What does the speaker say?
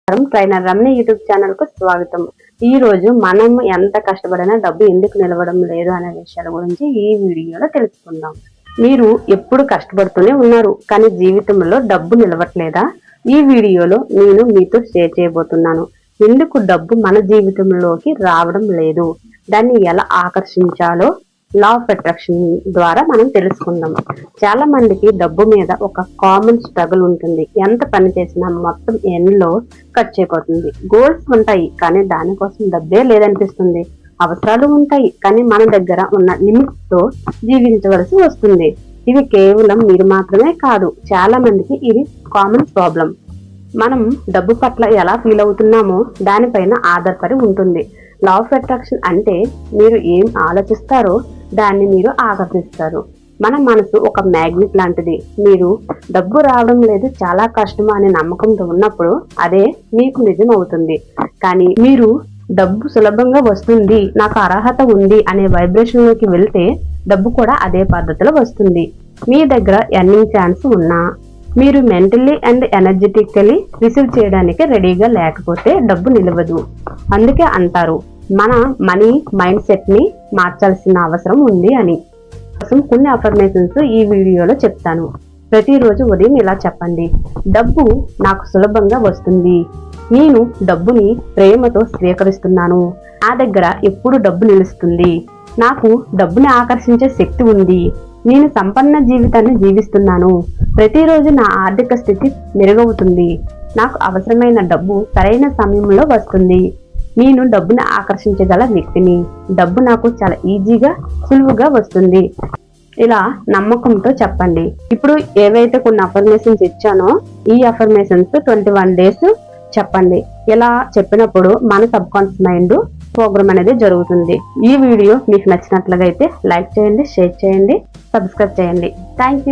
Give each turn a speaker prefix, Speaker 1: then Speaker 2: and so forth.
Speaker 1: Trainer రమణి YouTube channel కు స్వాగతం. ఈ రోజు మనం ఎంత కష్టపడినా డబ్బు ఎందుకు నిలవడం లేదు అనే విషయాల గురించి ఈ వీడియోలో తెలుసుకుందాం. మీరు ఎప్పుడు కష్టపడుతూనే ఉన్నారు, కానీ జీవితంలో డబ్బు నిలవట్లేదా? ఈ వీడియోలో నేను మీతో షేర్ చేయబోతున్నాను. ఎందుకు డబ్బు మన జీవితంలోకి రావడం లేదు, దాన్ని ఎలా ఆకర్షించాలో లా ఆఫ్ అట్రాక్షన్ ద్వారా మనం తెలుసుకుందాం. చాలా మందికి డబ్బు మీద ఒక కామన్ స్ట్రగుల్ ఉంటుంది. ఎంత పని చేసినా మొత్తం ఎండ్లో ఖర్చు అయిపోతుంది. గోల్స్ ఉంటాయి, కానీ దానికోసం డబ్బే లేదనిపిస్తుంది. అవసరాలు ఉంటాయి, కానీ మన దగ్గర ఉన్న లిమిట్స్ తో జీవించవలసి వస్తుంది. ఇది కేవలం మీరు మాత్రమే కాదు, చాలా మందికి ఇది కామన్ ప్రాబ్లం. మనం డబ్బు పట్ల ఎలా ఫీల్ అవుతున్నామో దానిపైన ఆధారపడి ఉంటుంది. లా ఆఫ్ అట్రాక్షన్ అంటే మీరు ఏం ఆలోచిస్తారో దాన్ని మీరు ఆకర్షిస్తారు. మన మనసు ఒక మ్యాగ్నెట్ లాంటిది. మీరు డబ్బు రావడం లేదు, చాలా కష్టం అనే నమ్మకంతో ఉన్నప్పుడు అదే మీకు నిజం అవుతుంది. కానీ మీరు డబ్బు సులభంగా వస్తుంది, నాకు అర్హత ఉంది అనే వైబ్రేషన్ లోకి వెళ్తే డబ్బు కూడా అదే పద్ధతిలో వస్తుంది. మీ దగ్గర ఎర్నింగ్ ఛాన్స్ ఉన్నా మీరు మెంటల్లీ అండ్ ఎనర్జెటికలీ రిసీవ్ చేయడానికి రెడీగా లేకపోతే డబ్బు నిలవదు. అందుకే అంటారు మన మనీ మైండ్ సెట్ ని మార్చాల్సిన అవసరం ఉంది అని. కొన్ని అఫర్మేషన్స్ ఈ వీడియోలో చెప్తాను. ప్రతిరోజు ఉదయం ఇలా చెప్పండి: డబ్బు నాకు సులభంగా వస్తుంది, నేను డబ్బుని ప్రేమతో స్వీకరిస్తున్నాను, నా దగ్గర ఎప్పుడు డబ్బు నిలుస్తుంది, నాకు డబ్బుని ఆకర్షించే శక్తి ఉంది, నేను సంపన్న జీవితాన్ని జీవిస్తున్నాను, ప్రతిరోజు నా ఆర్థిక స్థితి మెరుగవుతుంది, నాకు అవసరమైన డబ్బు సరైన సమయంలో వస్తుంది, నేను డబ్బుని ఆకర్షించగల వ్యక్తిని, డబ్బు నాకు చాలా ఈజీగా సులువుగా వస్తుంది. ఇలా నమ్మకంతో చెప్పండి. ఇప్పుడు ఏవైతే కొన్ని అఫర్మేషన్స్ ఇచ్చానో ఈ అఫర్మేషన్స్ 21 days చెప్పండి. ఇలా చెప్పినప్పుడు మన సబ్ కాన్షియస్ మైండ్ ప్రోగ్రామ్ అనేది జరుగుతుంది. ఈ వీడియో మీకు నచ్చినట్లుగా అయితే లైక్ చేయండి, షేర్ చేయండి, సబ్స్క్రైబ్ చేయండి. Thank you.